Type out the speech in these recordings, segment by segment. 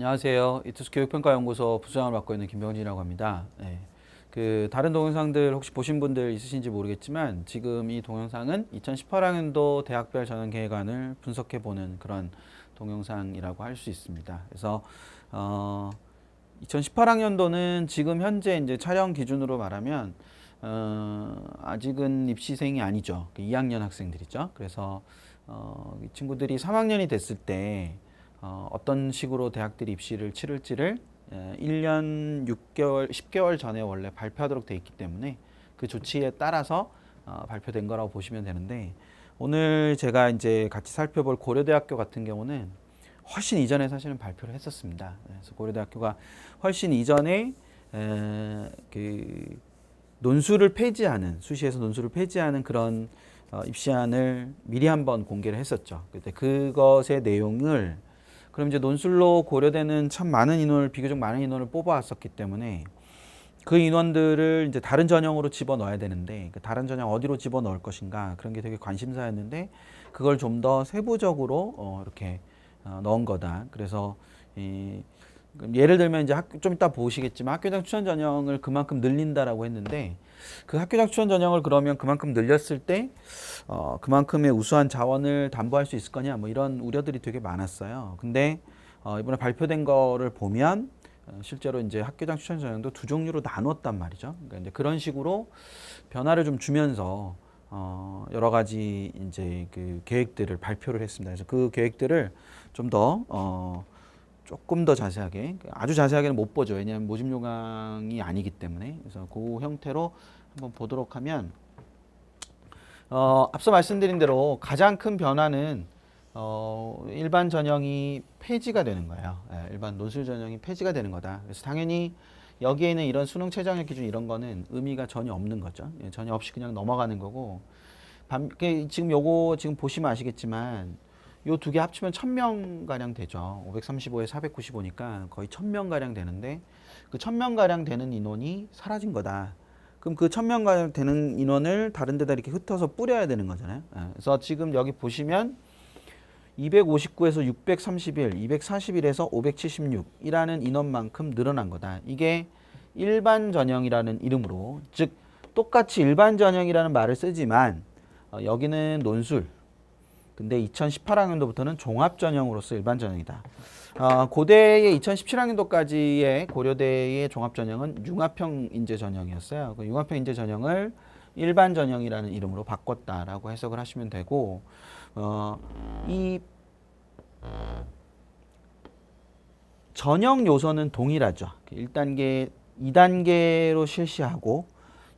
안녕하세요. 이투스 교육평가연구소 부수장을 맡고 있는 김병진이라고 합니다. 네. 다른 동영상들 혹시 보신 분들 있으신지 모르겠지만 지금 이 동영상은 2018학년도 대학별 전형계획안을 분석해보는 그런 동영상이라고 할 수 있습니다. 그래서 2018학년도는 지금 현재 이제 촬영 기준으로 말하면 아직은 입시생이 아니죠. 2학년 학생들이죠. 그래서 이 친구들이 3학년이 됐을 때 어떤 식으로 대학들이 입시를 치를지를 1년 6개월, 10개월 전에 원래 발표하도록 돼 있기 때문에 그 조치에 따라서 발표된 거라고 보시면 되는데, 오늘 제가 이제 같이 살펴볼 고려대학교 같은 경우는 훨씬 이전에 사실은 발표를 했었습니다. 그래서 고려대학교가 훨씬 이전에 그 논술을 폐지하는, 수시에서 논술을 폐지하는 그런 입시안을 미리 한번 공개를 했었죠. 그때 그것의 내용을, 그럼 이제 논술로 고려되는 참 많은 인원을, 비교적 많은 인원을 뽑아왔었기 때문에 그 인원들을 이제 다른 전형으로 집어넣어야 되는데, 그 다른 전형 어디로 집어넣을 것인가, 그런 게 되게 관심사였는데 그걸 좀 더 세부적으로 이렇게 넣은 거다. 그래서 예를 들면 이제 좀 이따 보시겠지만 학교장 추천 전형을 그만큼 늘린다라고 했는데, 그 학교장 추천 전형을 그러면 그만큼 늘렸을 때 그만큼의 우수한 자원을 담보할 수 있을 거냐, 뭐 이런 우려들이 되게 많았어요. 근데 이번에 발표된 거를 보면 실제로 이제 학교장 추천 전형도 두 종류로 나눴단 말이죠. 그러니까 이제 그런 식으로 변화를 좀 주면서 여러 가지 이제 그 계획들을 발표를 했습니다. 그래서 그 계획들을 좀 더 조금 더 자세하게, 아주 자세하게는 못 보죠. 왜냐하면 모집 요강이 아니기 때문에. 그래서 그 형태로 한번 보도록 하면, 앞서 말씀드린 대로 가장 큰 변화는 일반 전형이 폐지가 되는 거예요. 일반 논술 전형이 폐지가 되는 거다. 그래서 당연히 여기에는 이런 수능 최저학력 기준 이런 거는 의미가 전혀 없는 거죠. 전혀 없이 그냥 넘어가는 거고, 지금 요거 지금 보시면 아시겠지만 요 두 개 합치면 1000명 가량 되죠. 535에 495니까 거의 1000명 가량 되는데, 그 1000명 가량 되는 인원이 사라진 거다. 그럼 그 1000명 가량 되는 인원을 다른 데다 이렇게 흩어서 뿌려야 되는 거잖아요. 그래서 지금 여기 보시면 259에서 631, 241에서 576이라는 인원만큼 늘어난 거다. 이게 일반 전형이라는 이름으로, 즉 똑같이 일반 전형이라는 말을 쓰지만 여기는 논술, 근데 2018학년도부터는 종합전형으로서 일반전형이다. 고대의 2017학년도까지의 고려대의 종합전형은 융합형 인재전형이었어요. 그 융합형 인재전형을 일반전형이라는 이름으로 바꿨다라고 해석을 하시면 되고, 이 전형 요소는 동일하죠. 1단계, 2단계로 실시하고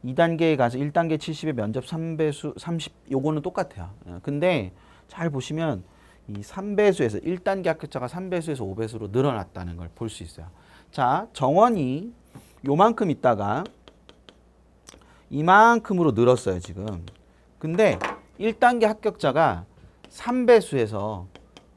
2단계에 가서 1단계 70에 면접 3배수 30, 요거는 똑같아요. 근데 잘 보시면 이 3배수에서 1단계 합격자가 3배수에서 5배수로 늘어났다는 걸 볼 수 있어요. 자, 정원이 요만큼 있다가 이만큼으로 늘었어요, 지금. 근데 1단계 합격자가 3배수에서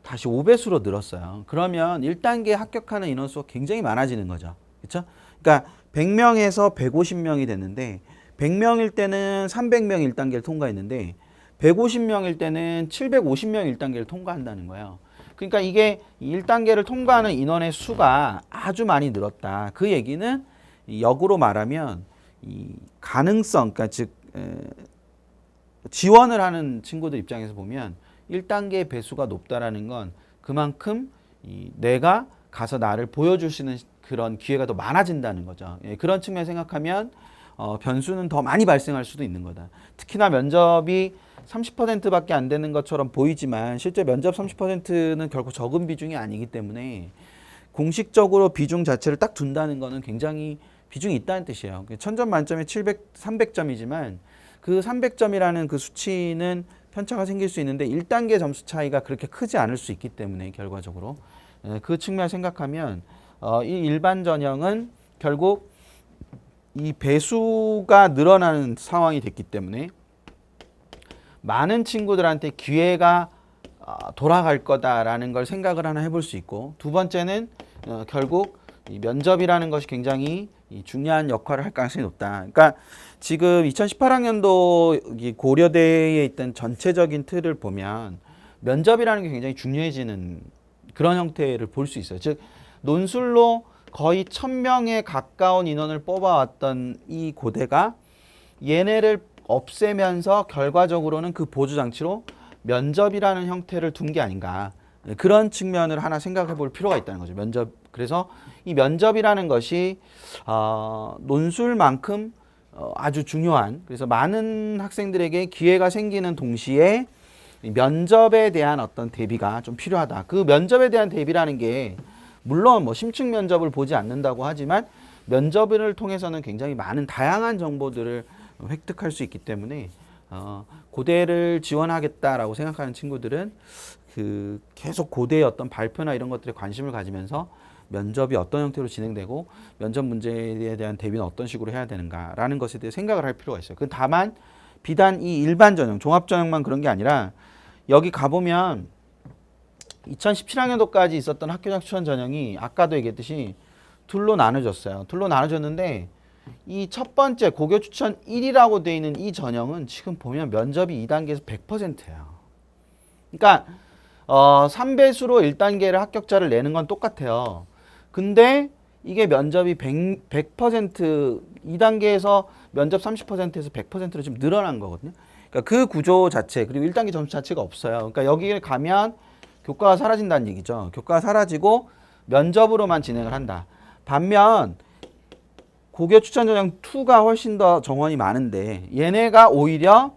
다시 5배수로 늘었어요. 그러면 1단계 합격하는 인원수가 굉장히 많아지는 거죠. 그렇죠? 그러니까 100명에서 150명이 됐는데, 100명일 때는 300명 1단계를 통과했는데 150명일 때는 750명 1단계를 통과한다는 거예요. 그러니까 이게 1단계를 통과하는 인원의 수가 아주 많이 늘었다. 그 얘기는 역으로 말하면 이 가능성, 그러니까 즉 지원을 하는 친구들 입장에서 보면 1단계 배수가 높다라는 건 그만큼 내가 가서 나를 보여줄 수 있는 그런 기회가 더 많아진다는 거죠. 그런 측면 생각하면 변수는 더 많이 발생할 수도 있는 거다. 특히나 면접이 30%밖에 안 되는 것처럼 보이지만 실제 면접 30%는 결코 적은 비중이 아니기 때문에 공식적으로 비중 자체를 딱 둔다는 거는 굉장히 비중이 있다는 뜻이에요. 1000점 만점에 300점이지만 그 300점이라는 그 수치는 편차가 생길 수 있는데 1단계 점수 차이가 그렇게 크지 않을 수 있기 때문에 결과적으로 그 측면을 생각하면 이 일반 전형은 결국 이 배수가 늘어나는 상황이 됐기 때문에 많은 친구들한테 기회가 돌아갈 거다라는 걸 생각을 하나 해볼 수 있고, 두 번째는 결국 이 면접이라는 것이 굉장히 중요한 역할을 할 가능성이 높다. 그러니까 지금 2018학년도 고려대에 있던 전체적인 틀을 보면 면접이라는 게 굉장히 중요해지는 그런 형태를 볼 수 있어요. 즉 논술로 거의 1000명에 가까운 인원을 뽑아왔던 이 고대가 얘네를 없애면서 결과적으로는 그 보조장치로 면접이라는 형태를 둔 게 아닌가. 그런 측면을 하나 생각해 볼 필요가 있다는 거죠. 면접. 그래서 이 면접이라는 것이 논술만큼 아주 중요한, 그래서 많은 학생들에게 기회가 생기는 동시에 면접에 대한 어떤 대비가 좀 필요하다. 그 면접에 대한 대비라는 게 물론 뭐 심층 면접을 보지 않는다고 하지만 면접을 통해서는 굉장히 많은 다양한 정보들을 획득할 수 있기 때문에 고대를 지원하겠다라고 생각하는 친구들은 그 계속 고대의 어떤 발표나 이런 것들에 관심을 가지면서 면접이 어떤 형태로 진행되고 면접 문제에 대한 대비는 어떤 식으로 해야 되는가라는 것에 대해 생각을 할 필요가 있어요. 그 다만 비단 이 일반 전형, 종합 전형만 그런 게 아니라 여기 가보면 2017학년도까지 있었던 학교장 추천 전형이 아까도 얘기했듯이 둘로 나눠졌어요. 둘로 나눠졌는데 이 첫 번째 고교 추천 1이라고 되어 있는 이 전형은 지금 보면 면접이 2단계에서 100%예요. 그러니까 3배수로 1단계를 합격자를 내는 건 똑같아요. 근데 이게 면접이 100% 2단계에서 면접 30%에서 100%로 지금 늘어난 거거든요. 그러니까 그 구조 자체, 그리고 1단계 점수 자체가 없어요. 그러니까 여기를 가면 교과가 사라진다는 얘기죠. 교과가 사라지고 면접으로만 진행을 한다. 반면 고교 추천 전형 2가 훨씬 더 정원이 많은데 얘네가 오히려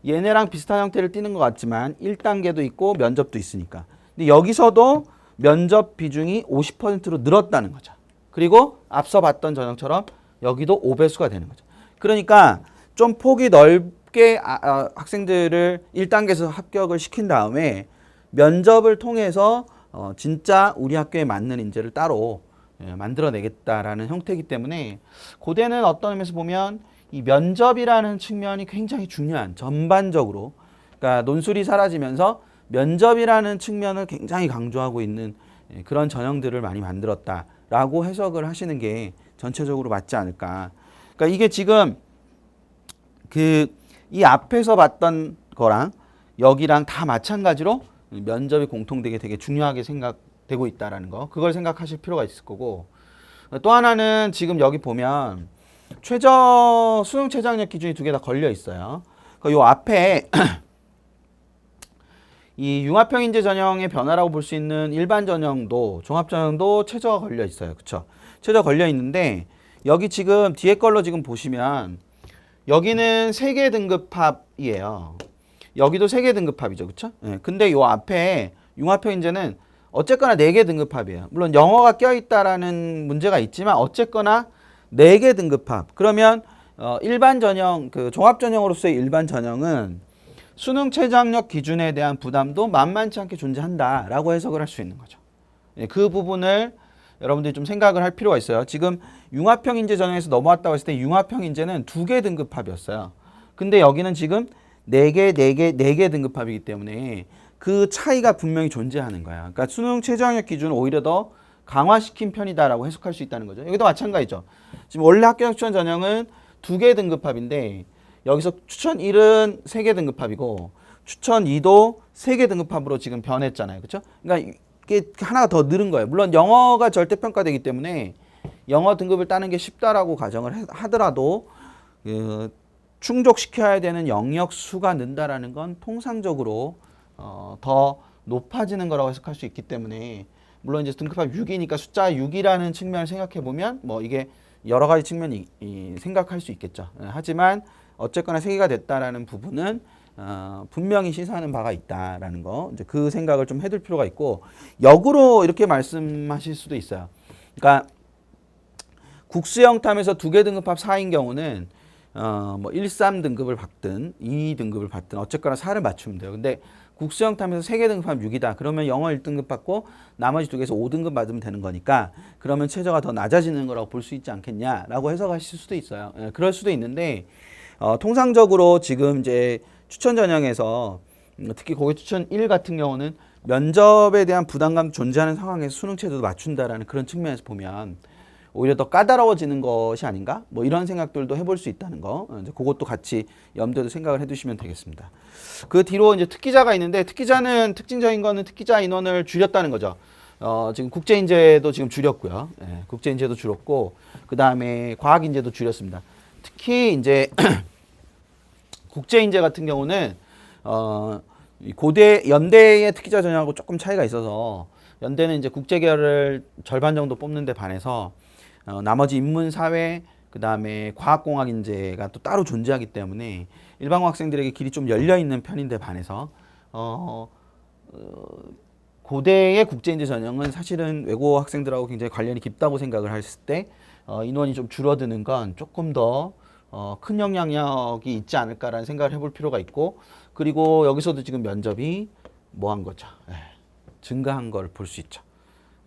얘네랑 비슷한 형태를 띠는 것 같지만 1단계도 있고 면접도 있으니까. 근데 여기서도 면접 비중이 50%로 늘었다는 거죠. 그리고 앞서 봤던 전형처럼 여기도 5배수가 되는 거죠. 그러니까 좀 폭이 넓게 학생들을 1단계에서 합격을 시킨 다음에 면접을 통해서 진짜 우리 학교에 맞는 인재를 따로 만들어내겠다라는 형태이기 때문에 고대는 어떤 의미에서 보면 이 면접이라는 측면이 굉장히 중요한, 전반적으로 그러니까 논술이 사라지면서 면접이라는 측면을 굉장히 강조하고 있는 그런 전형들을 많이 만들었다라고 해석을 하시는 게 전체적으로 맞지 않을까. 그러니까 이게 지금 이 앞에서 봤던 거랑 여기랑 다 마찬가지로 면접이 공통되게 되게 중요하게 생각되고 있다라는 거, 그걸 생각하실 필요가 있을 거고, 또 하나는 지금 여기 보면 수능 최저학력 기준이 두 개 다 걸려 있어요. 요 앞에 이 융합형 인재 전형의 변화라고 볼 수 있는 일반 전형도 종합 전형도 최저가 걸려 있어요. 그쵸? 최저 걸려 있는데 여기 지금 뒤에 걸로 지금 보시면 여기는 3개 등급합이에요. 여기도 3개 등급합이죠. 그쵸? 네. 근데 요 앞에 융합형 인재는 어쨌거나 4개 등급합이에요. 물론 영어가 껴있다라는 문제가 있지만 어쨌거나 4개 등급합. 그러면 일반 전형, 그 종합 전형으로서의 일반 전형은 수능 최저학력 기준에 대한 부담도 만만치 않게 존재한다라고 해석을 할 수 있는 거죠. 예, 그 부분을 여러분들이 좀 생각을 할 필요가 있어요. 지금 융합형 인재 전형에서 넘어왔다고 했을 때 융합형 인재는 2개 등급합이었어요. 근데 여기는 지금 4개 등급합이기 때문에 그 차이가 분명히 존재하는 거야. 그러니까 수능 최저학력 기준을 오히려 더 강화시킨 편이다라고 해석할 수 있다는 거죠. 여기도 마찬가지죠. 지금 원래 학교장 추천 전형은 2개 등급합인데 여기서 추천 1은 3개 등급합이고 추천 2도 3개 등급합으로 지금 변했잖아요. 그렇죠? 그러니까 이게 하나가 더 늘은 거예요. 물론 영어가 절대평가되기 때문에 영어 등급을 따는 게 쉽다라고 가정을 하더라도 충족시켜야 되는 영역 수가 는다라는 건 통상적으로 더 높아지는 거라고 해석할 수 있기 때문에, 물론 이제 등급합 6이니까 숫자 6이라는 측면을 생각해 보면 뭐 이게 여러 가지 측면이 생각할 수 있겠죠. 하지만 어쨌거나 3개가 됐다라는 부분은 분명히 시사하는 바가 있다라는 거, 이제 그 생각을 좀 해둘 필요가 있고, 역으로 이렇게 말씀하실 수도 있어요. 그러니까 국수형 탐에서 2개 등급합 4인 경우는 뭐 1, 3등급을 받든 2등급을 받든 어쨌거나 4를 맞추면 돼요. 근데 국수형 탐에서 3개 등급하면 6이다. 그러면 영어 1등급 받고 나머지 2개에서 5등급 받으면 되는 거니까 그러면 최저가 더 낮아지는 거라고 볼 수 있지 않겠냐라고 해석하실 수도 있어요. 예, 그럴 수도 있는데 통상적으로 지금 이제 추천 전형에서 특히 고교 추천 1 같은 경우는 면접에 대한 부담감 존재하는 상황에서 수능 최저도 맞춘다라는 그런 측면에서 보면 오히려 더 까다로워지는 것이 아닌가? 뭐 이런 생각들도 해볼 수 있다는 거. 이제 그것도 같이 염두에도 생각을 해두시면 되겠습니다. 그 뒤로 이제 특기자가 있는데 특기자는 특징적인 거는 특기자 인원을 줄였다는 거죠. 지금 국제인재도 지금 줄였고요. 예, 국제인재도 줄였고, 그 다음에 과학인재도 줄였습니다. 특히 이제 국제인재 같은 경우는 이 연대의 특기자 전형하고 조금 차이가 있어서 연대는 이제 국제 계열을 절반 정도 뽑는 데 반해서 나머지 인문사회 그 다음에 과학공학인재가 또 따로 존재하기 때문에 일반 학생들에게 길이 좀 열려 있는 편인데 반해서 고대의 국제인재 전형은 사실은 외고 학생들하고 굉장히 관련이 깊다고 생각을 했을 때 인원이 좀 줄어드는 건 조금 더 큰 영향력이 있지 않을까라는 생각을 해볼 필요가 있고, 그리고 여기서도 지금 면접이 뭐 한 거죠? 증가한 걸 볼 수 있죠.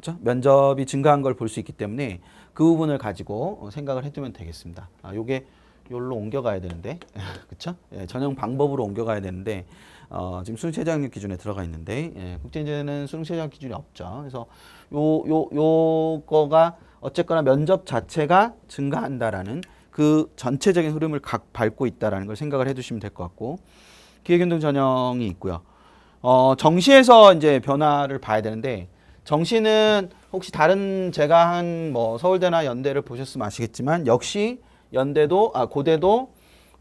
그렇죠? 면접이 증가한 걸 볼 수 있기 때문에 그 부분을 가지고 생각을 해두면 되겠습니다. 요게 요로 옮겨가야 되는데, 그렇죠? 전형 방법으로 옮겨가야 되는데 지금 수능 최저학력 기준에 들어가 있는데 국제인재는 수능 최저학력 기준이 없죠. 그래서 요거가 어쨌거나 면접 자체가 증가한다라는 그 전체적인 흐름을 밟고 있다라는 걸 생각을 해두시면 될 것 같고, 기획연동 전형이 있고요. 정시에서 이제 변화를 봐야 되는데, 정시는 혹시 다른 제가 한 뭐 서울대나 연대를 보셨으면 아시겠지만 역시 연대도 고대도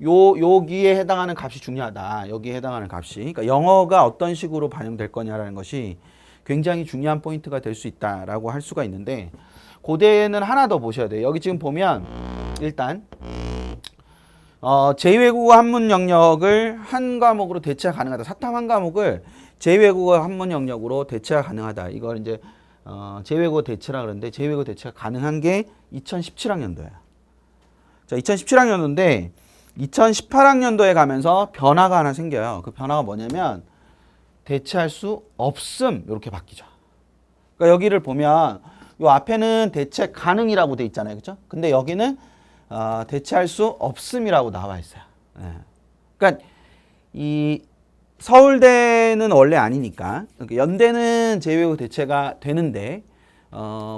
여기에 해당하는 값이 중요하다. 여기에 해당하는 값이. 그러니까 영어가 어떤 식으로 반영될 거냐라는 것이 굉장히 중요한 포인트가 될 수 있다라고 할 수가 있는데, 고대는 하나 더 보셔야 돼요. 여기 지금 보면 일단 제2외국어 한문 영역을 한 과목으로 대체가 가능하다. 사탐 한 과목을 제2외국어 한문 영역으로 대체가 가능하다. 이걸 이제 제2외국어 대체라 그러는데, 제2외국어 대체가 가능한 게 2017학년도예요. 자, 2017학년도인데 2018학년도에 가면서 변화가 하나 생겨요. 그 변화가 뭐냐면 대체할 수 없음 이렇게 바뀌죠. 그러니까 여기를 보면 요 앞에는 대체 가능이라고 돼 있잖아요. 그렇죠? 근데 여기는 대체할 수 없음이라고 나와 있어요. 그러니까 이 서울대는 원래 아니니까, 그러니까 연대는 제2외국어 대체가 되는데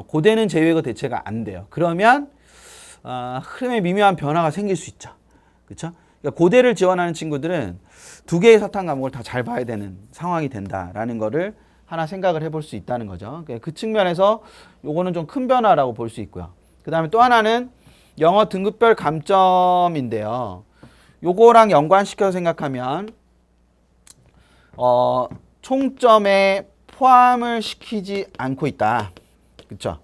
고대는 제2외국어 대체가 안 돼요. 그러면 흐름에 미묘한 변화가 생길 수 있죠. 그렇죠? 그러니까 고대를 지원하는 친구들은 두 개의 사탐 과목을 다 잘 봐야 되는 상황이 된다라는 거를 하나 생각을 해볼 수 있다는 거죠. 그 측면에서 요거는 좀 큰 변화라고 볼 수 있고요. 그 다음에 또 하나는 영어 등급별 감점인데요. 요거랑 연관시켜서 생각하면 총점에 포함을 시키지 않고 있다. 그렇죠?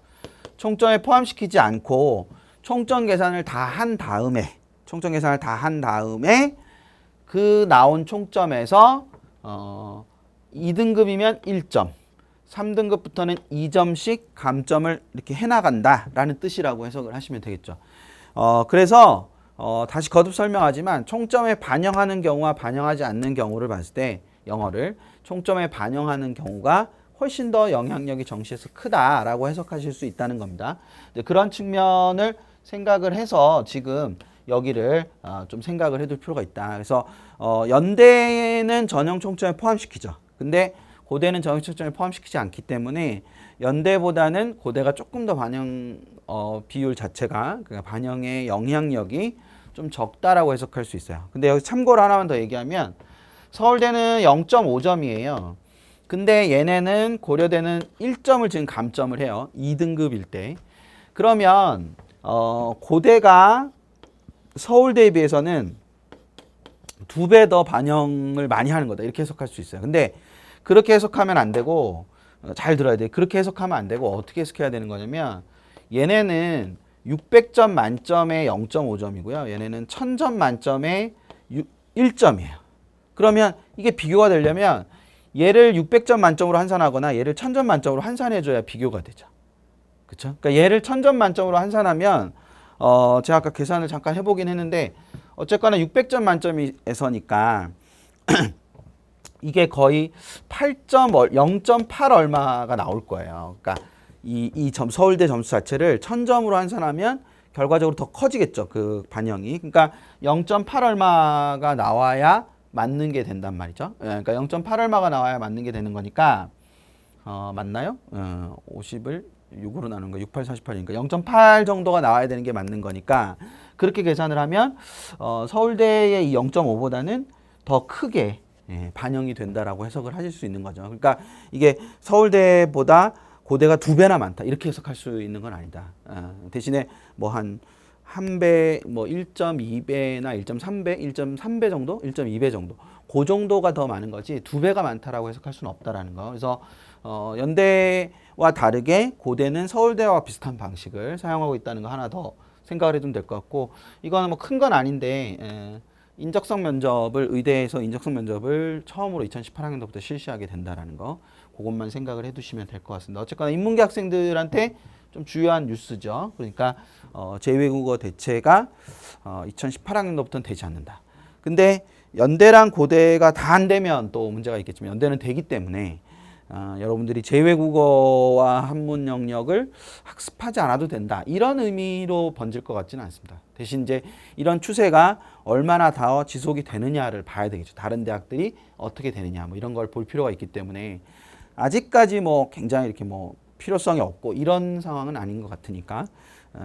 총점에 포함시키지 않고 총점 계산을 다 한 다음에 그 나온 총점에서 2등급이면 1점, 3등급부터는 2점씩 감점을 이렇게 해나간다라는 뜻이라고 해석을 하시면 되겠죠. 그래서 다시 거듭 설명하지만 총점에 반영하는 경우와 반영하지 않는 경우를 봤을 때 영어를 총점에 반영하는 경우가 훨씬 더 영향력이 정시에서 크다라고 해석하실 수 있다는 겁니다. 그런 측면을 생각을 해서 지금 여기를 좀 생각을 해둘 필요가 있다. 그래서 연대는 전형 총점에 포함시키죠. 근데 고대는 전형 총점에 포함시키지 않기 때문에 연대보다는 고대가 조금 더 반영 비율 자체가, 그러니까 반영의 영향력이 좀 적다라고 해석할 수 있어요. 근데 여기 참고로 하나만 더 얘기하면 서울대는 0.5점이에요. 근데 얘네는 고려대는 1점을 지금 감점을 해요. 2등급일 때. 그러면 고대가 서울대에 비해서는 2배 더 반영을 많이 하는 거다. 이렇게 해석할 수 있어요. 근데 그렇게 해석하면 안 되고, 잘 들어야 돼요. 그렇게 해석하면 안 되고 어떻게 해석해야 되는 거냐면, 얘네는 600점 만점에 0.5점이고요. 얘네는 1000점 만점에 1점이에요. 그러면 이게 비교가 되려면 얘를 600점 만점으로 환산하거나 얘를 1000점 만점으로 환산해줘야 비교가 되죠. 그렇죠? 그러니까 얘를 1000점 만점으로 환산하면 제가 아까 계산을 잠깐 해보긴 했는데 어쨌거나 600점 만점에서니까 이게 거의 0.8 얼마가 나올 거예요. 그러니까 이 서울대 점수 자체를 1000점으로 환산하면 결과적으로 더 커지겠죠. 그 반영이. 그러니까 0.8 얼마가 나와야 맞는 게 된단 말이죠. 그러니까 0.8 얼마가 나와야 맞는 게 되는 거니까 맞나요? 50을 6으로 나눈 거 6, 8, 48이니까 0.8 정도가 나와야 되는 게 맞는 거니까 그렇게 계산을 하면 서울대의 이 0.5보다는 더 크게 반영이 된다라고 해석을 하실 수 있는 거죠. 그러니까 이게 서울대보다 고대가 2배나 많다 이렇게 해석할 수 있는 건 아니다. 대신에 뭐 한 배, 뭐 1.2배나 1.3배, 1.3배 정도, 1.2배 정도, 그 정도가 더 많은 거지 2배가 많다라고 해석할 수는 없다라는 거. 그래서 연대와 다르게 고대는 서울대와 비슷한 방식을 사용하고 있다는 거 하나 더 생각을 해두면 될 것 같고, 이거는 뭐 큰 건 아닌데 인적성 면접을 의대에서 인적성 면접을 처음으로 2018학년도부터 실시하게 된다라는 거, 그것만 생각을 해두시면 될 것 같습니다. 어쨌거나 인문계 학생들한테 좀 주요한 뉴스죠. 그러니까 제2외국어 대체가 2018학년도부터는 되지 않는다. 근데 연대랑 고대가 다 안 되면 또 문제가 있겠지만 연대는 되기 때문에 여러분들이 제2외국어와 한문 영역을 학습하지 않아도 된다. 이런 의미로 번질 것 같지는 않습니다. 대신 이제 이런 추세가 얼마나 더 지속이 되느냐를 봐야 되겠죠. 다른 대학들이 어떻게 되느냐, 뭐 이런 걸 볼 필요가 있기 때문에 아직까지 뭐 굉장히 이렇게 뭐 필요성이 없고 이런 상황은 아닌 것 같으니까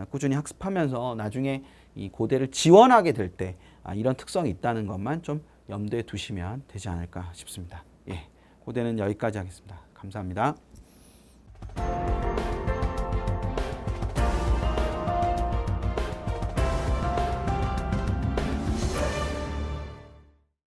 꾸준히 학습하면서 나중에 이 고대를 지원하게 될 때 이런 특성이 있다는 것만 좀 염두에 두시면 되지 않을까 싶습니다. 예, 고대는 여기까지 하겠습니다. 감사합니다.